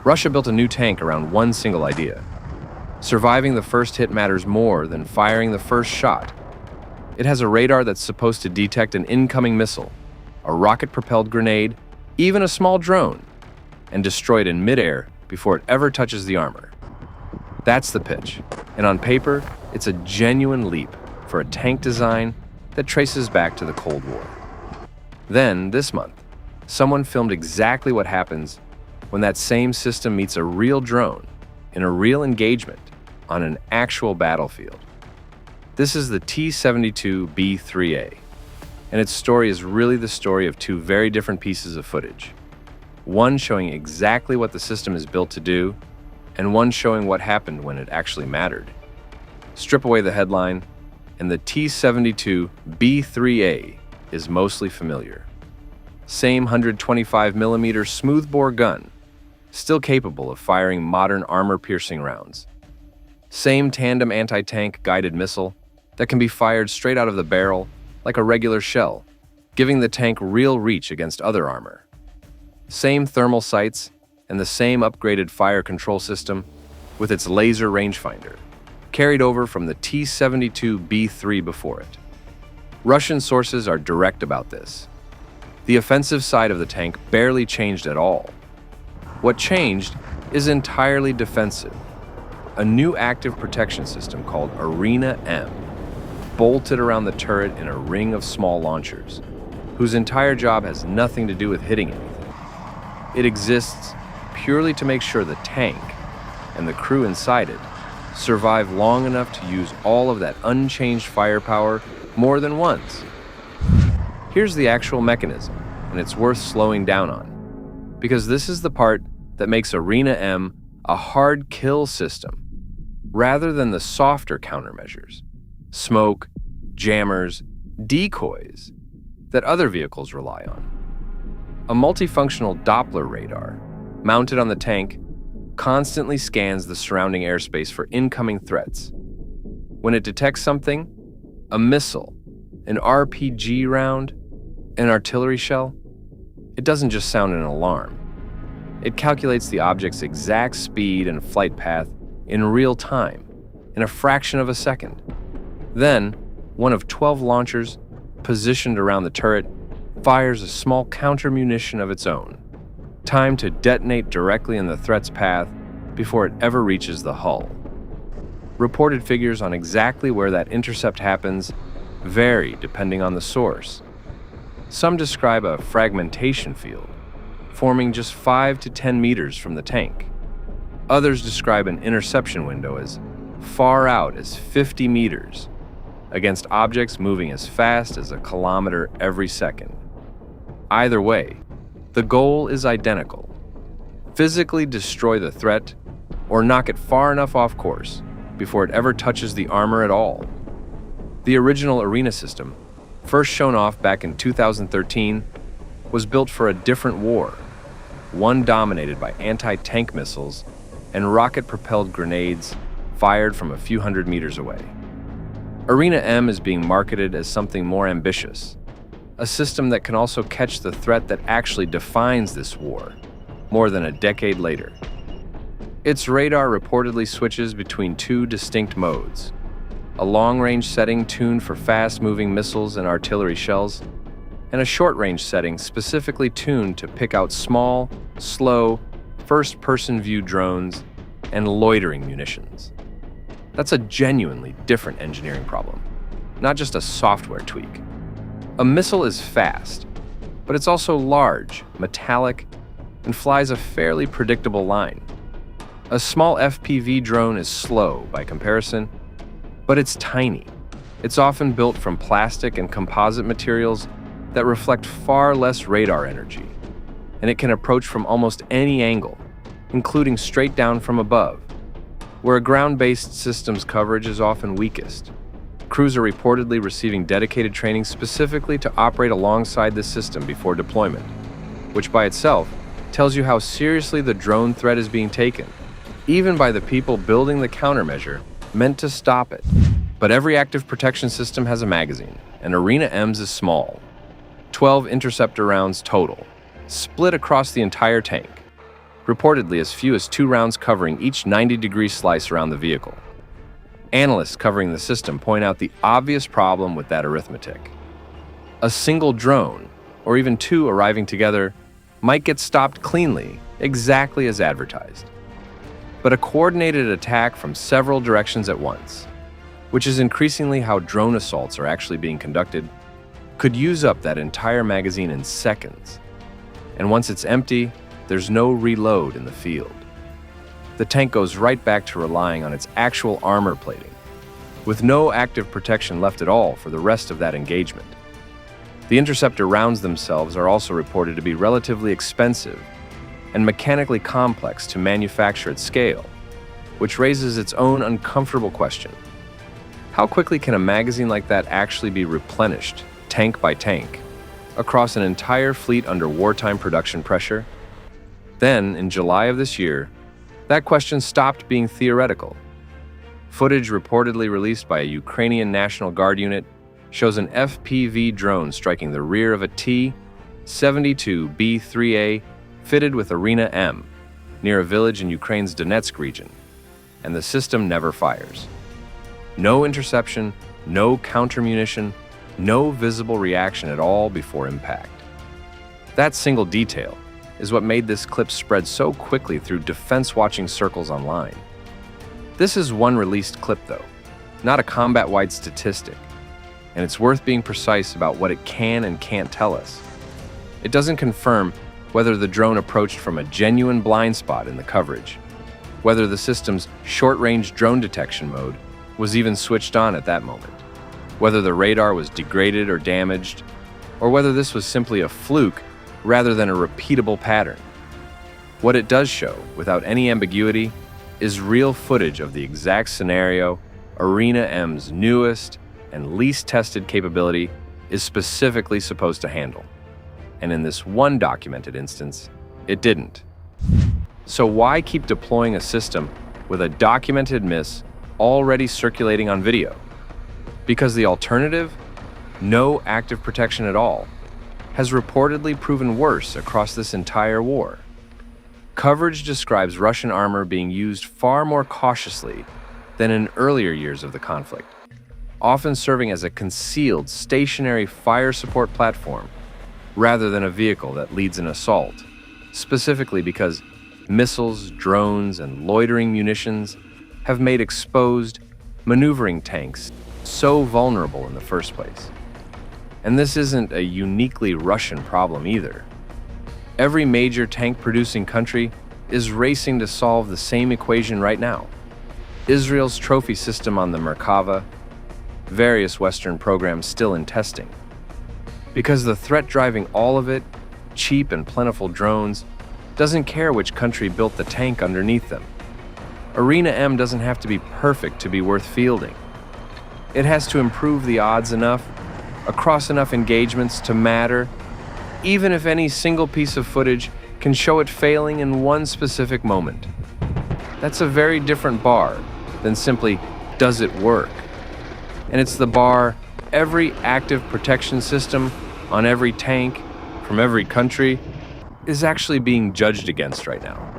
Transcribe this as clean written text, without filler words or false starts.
Russia built a new tank around one single idea. Surviving the first hit matters more than firing the first shot. It has a radar that's supposed to detect an incoming missile, a rocket-propelled grenade, even a small drone, and destroy it in midair before it ever touches the armor. That's the pitch, and on paper, it's a genuine leap for a tank design that traces back to the Cold War. Then, this month, someone filmed exactly what happens when that same system meets a real drone in a real engagement on an actual battlefield. This is the T-72B3A, and its story is really the story of two very different pieces of footage. One showing exactly what the system is built to do, and one showing what happened when it actually mattered. Strip away the headline, and the T-72B3A is mostly familiar. Same 125mm smoothbore gun, still capable of firing modern armor-piercing rounds. Same tandem anti-tank guided missile that can be fired straight out of the barrel like a regular shell, giving the tank real reach against other armor. Same thermal sights and the same upgraded fire control system with its laser rangefinder, carried over from the T-72B3 before it. Russian sources are direct about this. The offensive side of the tank barely changed at all. What changed is entirely defensive. A new active protection system called Arena M, bolted around the turret in a ring of small launchers, whose entire job has nothing to do with hitting anything. It exists purely to make sure the tank and the crew inside it survive long enough to use all of that unchanged firepower more than once. Here's the actual mechanism, and it's worth slowing down on, because this is the part that makes Arena M a hard kill system, rather than the softer countermeasures, smoke, jammers, decoys, that other vehicles rely on. A multifunctional Doppler radar, mounted on the tank, constantly scans the surrounding airspace for incoming threats. When it detects something, a missile, an RPG round, an artillery shell, it doesn't just sound an alarm. It calculates the object's exact speed and flight path in real time, in a fraction of a second. Then, one of 12 launchers, positioned around the turret, fires a small counter-munition of its own, timed to detonate directly in the threat's path before it ever reaches the hull. Reported figures on exactly where that intercept happens vary depending on the source. Some describe a fragmentation field, forming just 5 to 10 meters from the tank. Others describe an interception window as far out as 50 meters, against objects moving as fast as a kilometer every second. Either way, the goal is identical: physically destroy the threat or knock it far enough off course before it ever touches the armor at all. The original Arena system, first shown off back in 2013, was built for a different war, one dominated by anti-tank missiles and rocket-propelled grenades fired from a few hundred meters away. Arena M is being marketed as something more ambitious, a system that can also catch the threat that actually defines this war, more than a decade later. Its radar reportedly switches between two distinct modes: a long-range setting tuned for fast-moving missiles and artillery shells, and a short-range setting specifically tuned to pick out small, slow, first-person view drones and loitering munitions. That's a genuinely different engineering problem, not just a software tweak. A missile is fast, but it's also large, metallic, and flies a fairly predictable line. A small FPV drone is slow by comparison, but it's tiny. It's often built from plastic and composite materials that reflect far less radar energy, and it can approach from almost any angle, including straight down from above, where a ground-based system's coverage is often weakest. Crews are reportedly receiving dedicated training specifically to operate alongside this system before deployment, which by itself tells you how seriously the drone threat is being taken, even by the people building the countermeasure meant to stop it. But every active protection system has a magazine, and Arena M's is small. 12 interceptor rounds total, split across the entire tank. reportedly as few as 2 rounds covering each 90-degree slice around the vehicle. Analysts covering the system point out the obvious problem with that arithmetic. A single drone, or even 2 arriving together, might get stopped cleanly, exactly as advertised. But a coordinated attack from several directions at once, which is increasingly how drone assaults are actually being conducted, could use up that entire magazine in seconds. And once it's empty, there's no reload in the field. The tank goes right back to relying on its actual armor plating, with no active protection left at all for the rest of that engagement. The interceptor rounds themselves are also reported to be relatively expensive and mechanically complex to manufacture at scale, which raises its own uncomfortable question. How quickly can a magazine like that actually be replenished, tank by tank, across an entire fleet under wartime production pressure? Then, in July of this year, that question stopped being theoretical. Footage reportedly released by a Ukrainian National Guard unit shows an FPV drone striking the rear of a T-72B3A fitted with Arena M near a village in Ukraine's Donetsk region, and the system never fires. No interception, no counter-munition, no visible reaction at all before impact. That single detail is what made this clip spread so quickly through defense-watching circles online. This is one released clip, though, not a combat-wide statistic, and it's worth being precise about what it can and can't tell us. It doesn't confirm whether the drone approached from a genuine blind spot in the coverage, whether the system's short-range drone detection mode was even switched on at that moment, whether the radar was degraded or damaged, or whether this was simply a fluke rather than a repeatable pattern. What it does show, without any ambiguity, is real footage of the exact scenario Arena M's newest and least tested capability is specifically supposed to handle. And in this one documented instance, it didn't. So why keep deploying a system with a documented miss already circulating on video? Because the alternative, no active protection at all, has reportedly proven worse across this entire war. Coverage describes Russian armor being used far more cautiously than in earlier years of the conflict, often serving as a concealed, stationary fire support platform rather than a vehicle that leads an assault, specifically because missiles, drones, and loitering munitions have made exposed, maneuvering tanks so vulnerable in the first place. And this isn't a uniquely Russian problem either. Every major tank-producing country is racing to solve the same equation right now. Israel's trophy system on the Merkava, various Western programs still in testing. Because the threat driving all of it, cheap and plentiful drones, doesn't care which country built the tank underneath them. Arena M doesn't have to be perfect to be worth fielding. It has to improve the odds enough, across enough engagements to matter, even if any single piece of footage can show it failing in one specific moment. That's a very different bar than simply, does it work? And it's the bar every active protection system on every tank from every country is actually being judged against right now.